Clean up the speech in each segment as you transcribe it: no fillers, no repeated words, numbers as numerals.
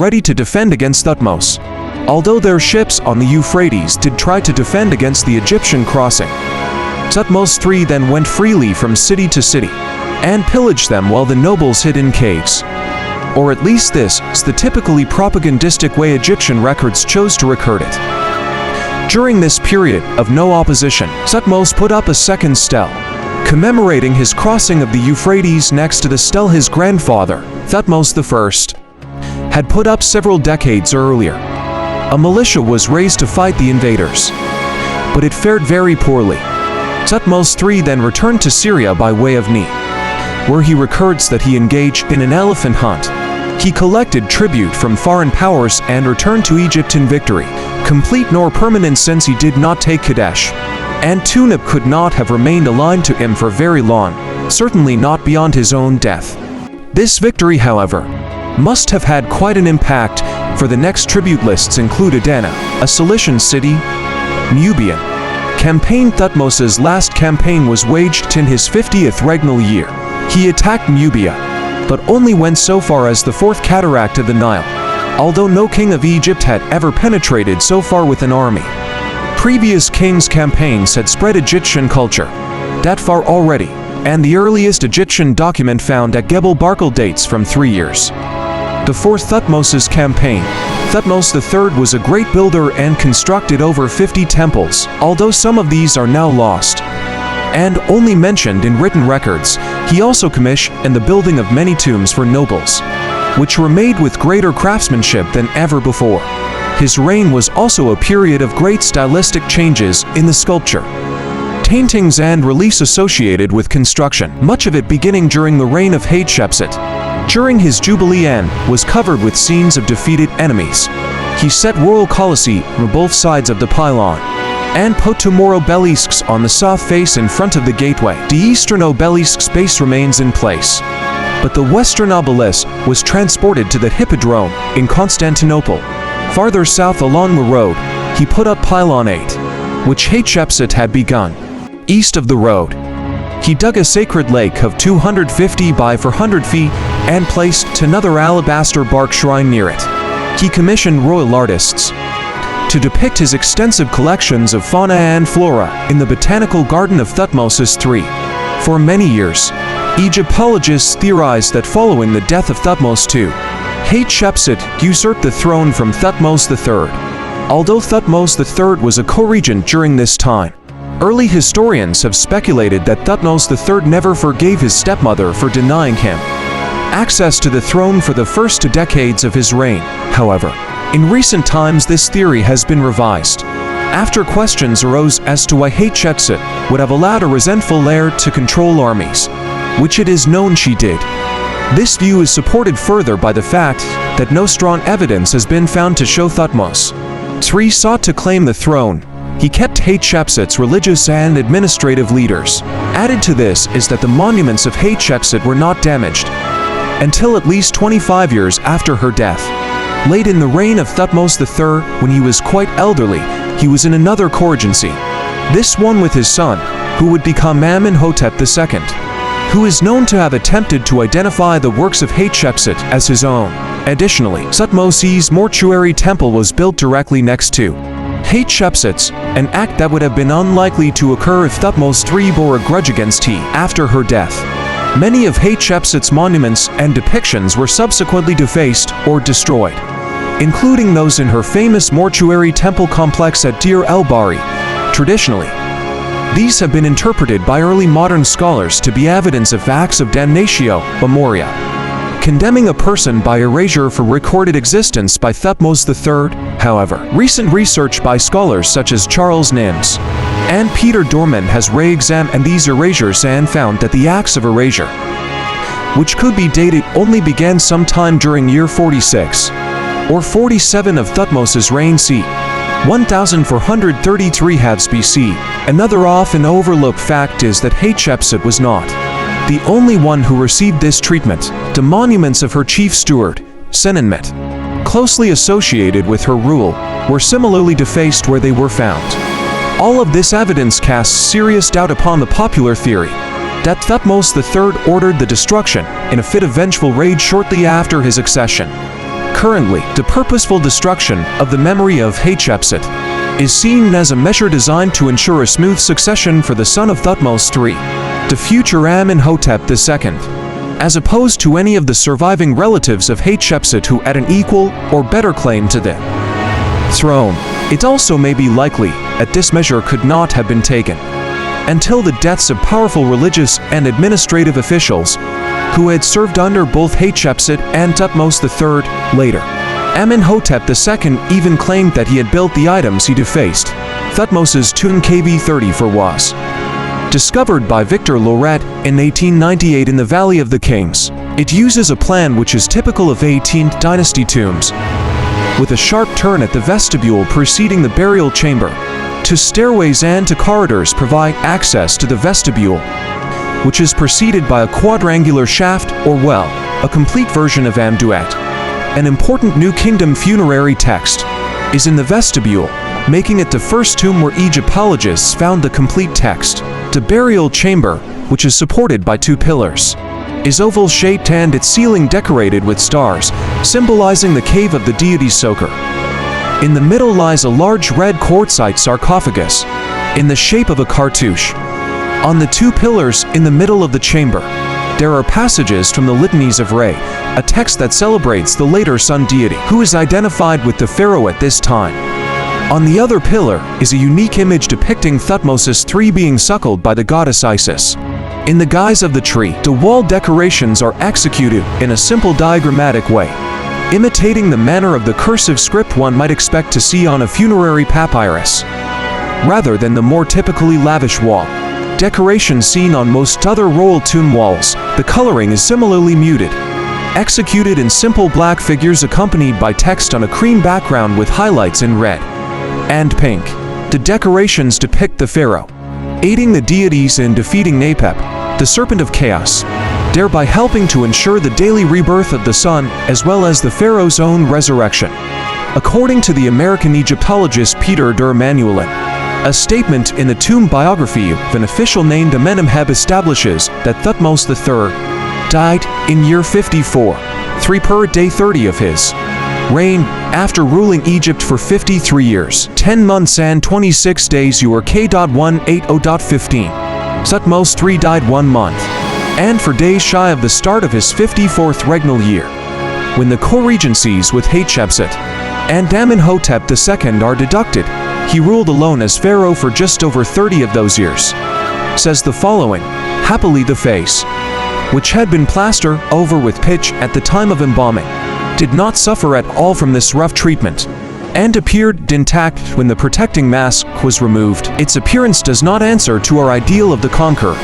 ready to defend against Thutmose, although their ships on the Euphrates did try to defend against the Egyptian crossing. Thutmose III then went freely from city to city and pillaged them while the nobles hid in caves. Or at least this is the typically propagandistic way Egyptian records chose to record it. During this period of no opposition, Thutmose put up a second stele, commemorating his crossing of the Euphrates next to the stele his grandfather, Thutmose I, had put up several decades earlier. A militia was raised to fight the invaders, but it fared very poorly. Thutmose III then returned to Syria by way of Ni, where he records that he engaged in an elephant hunt. He collected tribute from foreign powers and returned to Egypt in victory, complete nor permanent, since he did not take Kadesh, and Tunib could not have remained aligned to him for very long, certainly not beyond his own death. This victory, however, must have had quite an impact, for the next tribute lists include Adana, a Cilician city, Nubian campaign. Thutmose's last campaign was waged in his 50th regnal year. He attacked Nubia, but only went so far as the fourth cataract of the Nile, although no king of Egypt had ever penetrated so far with an army. Previous kings' campaigns had spread Egyptian culture that far already, and the earliest Egyptian document found at Gebel Barkal dates from 3 years. The fourth Thutmose's campaign, Thutmose III, was a great builder and constructed over 50 temples, although some of these are now lost and only mentioned in written records. He also commissioned the building of many tombs for nobles, which were made with greater craftsmanship than ever before. His reign was also a period of great stylistic changes in the sculpture, paintings and reliefs associated with construction, much of it beginning during the reign of Hatshepsut. During his jubilee and was covered with scenes of defeated enemies. He set royal colossi on both sides of the pylon, and put two more obelisks on the south face in front of the gateway. The eastern obelisk's base remains in place, but the western obelisk was transported to the Hippodrome in Constantinople. Farther south along the road, he put up Pylon 8, which Hatshepsut had begun. East of the road, he dug a sacred lake of 250 by 400 feet and placed another alabaster bark shrine near it. He commissioned royal artists to depict his extensive collections of fauna and flora in the botanical garden of Thutmose III. For many years, Egyptologists theorized that following the death of Thutmose II, Hatshepsut usurped the throne from Thutmose III. Although Thutmose III was a co-regent during this time, early historians have speculated that Thutmose III never forgave his stepmother for denying him access to the throne for the first 2 decades of his reign. However, in recent times this theory has been revised, after questions arose as to why Hatshepsut would have allowed a resentful heir to control armies, which it is known she did. This view is supported further by the fact that no strong evidence has been found to show Thutmose III sought to claim the throne. He kept Hatshepsut's religious and administrative leaders. Added to this is that the monuments of Hatshepsut were not damaged until at least 25 years after her death. Late in the reign of Thutmose III, when he was quite elderly, he was in another co-regency, this one with his son, who would become Amenhotep II, who is known to have attempted to identify the works of Hatshepsut as his own. Additionally, Thutmose's mortuary temple was built directly next to Hatshepsut's, an act that would have been unlikely to occur if Thutmose III bore a grudge against he after her death. Many of Hatshepsut's monuments and depictions were subsequently defaced or destroyed, including those in her famous mortuary temple complex at Deir el-Bahari. Traditionally, these have been interpreted by early modern scholars to be evidence of acts of damnatio memoria, condemning a person by erasure for recorded existence by Thutmose III. However, recent research by scholars such as Charles Nims and Peter Dorman has re-examined these erasures and found that the acts of erasure, which could be dated, only began sometime during year 46 or 47 of Thutmose's reign, c. 1433 BC. Another often overlooked fact is that Hatshepsut was not the only one who received this treatment. The monuments of her chief steward, Senenmet, closely associated with her rule, were similarly defaced where they were found. All of this evidence casts serious doubt upon the popular theory that Thutmose III ordered the destruction in a fit of vengeful rage shortly after his accession. Currently, the purposeful destruction of the memory of Hatshepsut is seen as a measure designed to ensure a smooth succession for the son of Thutmose III, the future Amenhotep II, as opposed to any of the surviving relatives of Hatshepsut who had an equal or better claim to the throne. It also may be likely that this measure could not have been taken until the deaths of powerful religious and administrative officials who had served under both Hatshepsut and Thutmose III later. Amenhotep II even claimed that he had built the items he defaced. Thutmose's tomb KV-34 was discovered by Victor Loret in 1898 in the Valley of the Kings. It uses a plan which is typical of 18th dynasty tombs, with a sharp turn at the vestibule preceding the burial chamber. Two stairways and two corridors provide access to the vestibule, which is preceded by a quadrangular shaft or well, a complete version of Amduat. An important New Kingdom funerary text is in the vestibule, making it the first tomb where Egyptologists found the complete text. The burial chamber, which is supported by two pillars, is oval-shaped and its ceiling decorated with stars, symbolizing the cave of the deity Soker. In the middle lies a large red quartzite sarcophagus, in the shape of a cartouche. On the two pillars in the middle of the chamber, there are passages from the Litanies of Re, a text that celebrates the later sun deity, who is identified with the pharaoh at this time. On the other pillar is a unique image depicting Thutmose III being suckled by the goddess Isis. In the guise of the tree, the wall decorations are executed in a simple diagrammatic way, imitating the manner of the cursive script one might expect to see on a funerary papyrus, rather than the more typically lavish wall decorations seen on most other royal tomb walls. The coloring is similarly muted, executed in simple black figures accompanied by text on a cream background with highlights in red and pink. The decorations depict the pharaoh aiding the deities in defeating Napep, the serpent of chaos, thereby helping to ensure the daily rebirth of the sun as well as the pharaoh's own resurrection. According to the American Egyptologist Peter der Manuelen, a statement in the tomb biography of an official named Amenemheb establishes that Thutmose III died in year 54, 3 per day 30 of his reign, after ruling Egypt for 53 years, 10 months and 26 days K.180.15. Thutmose III died 1 month, and 4 days shy of the start of his 54th regnal year, when the co-regencies with Hatshepsut and Amenhotep II are deducted. He ruled alone as pharaoh for just over 30 of those years. Says the following: happily the face, which had been plastered over with pitch at the time of embalming, did not suffer at all from this rough treatment, and appeared intact when the protecting mask was removed. Its appearance does not answer to our ideal of the conqueror.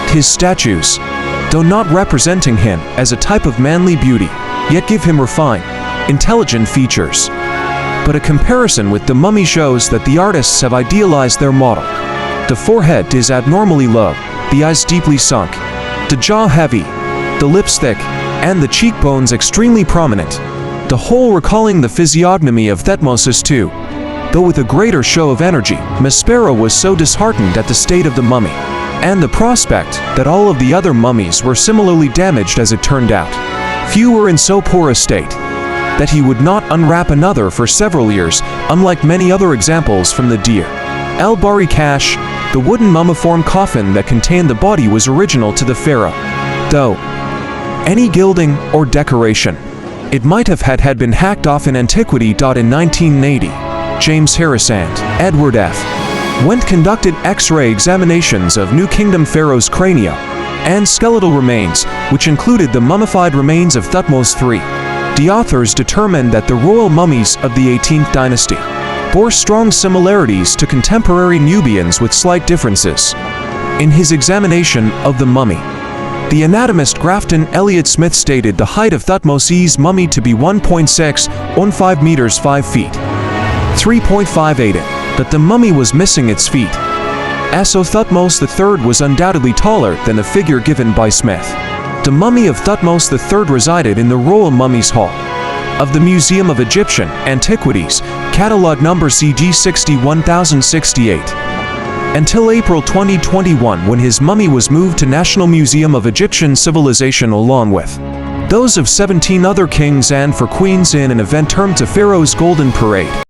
His statues, though not representing him as a type of manly beauty, yet give him refined, intelligent features. But a comparison with the mummy shows that the artists have idealized their model. The forehead is abnormally low, the eyes deeply sunk, the jaw heavy, the lips thick, and the cheekbones extremely prominent, the whole recalling the physiognomy of Thutmose II. Though with a greater show of energy, Maspero was so disheartened at the state of the mummy, and the prospect that all of the other mummies were similarly damaged as it turned out. Few were in so poor a state that he would not unwrap another for several years, unlike many other examples from the Deir el-Bahari cache. The wooden mummiform coffin that contained the body was original to the pharaoh, though any gilding or decoration it might have had been hacked off in antiquity. In 1980, James Harris and Edward F. Wendt conducted X-ray examinations of New Kingdom pharaohs' crania and skeletal remains, which included the mummified remains of Thutmose III. The authors determined that the royal mummies of the 18th dynasty bore strong similarities to contemporary Nubians with slight differences. In his examination of the mummy, the anatomist Grafton Elliott Smith stated the height of Thutmose's mummy to be 1.615 meters 5 feet, 3.58 that the mummy was missing its feet. So Thutmose III was undoubtedly taller than the figure given by Smith. The mummy of Thutmose III resided in the Royal Mummies Hall of the Museum of Egyptian Antiquities, catalog number CG 61068, until April 2021, when his mummy was moved to National Museum of Egyptian Civilization along with those of 17 other kings and for queens in an event termed the Pharaoh's Golden Parade.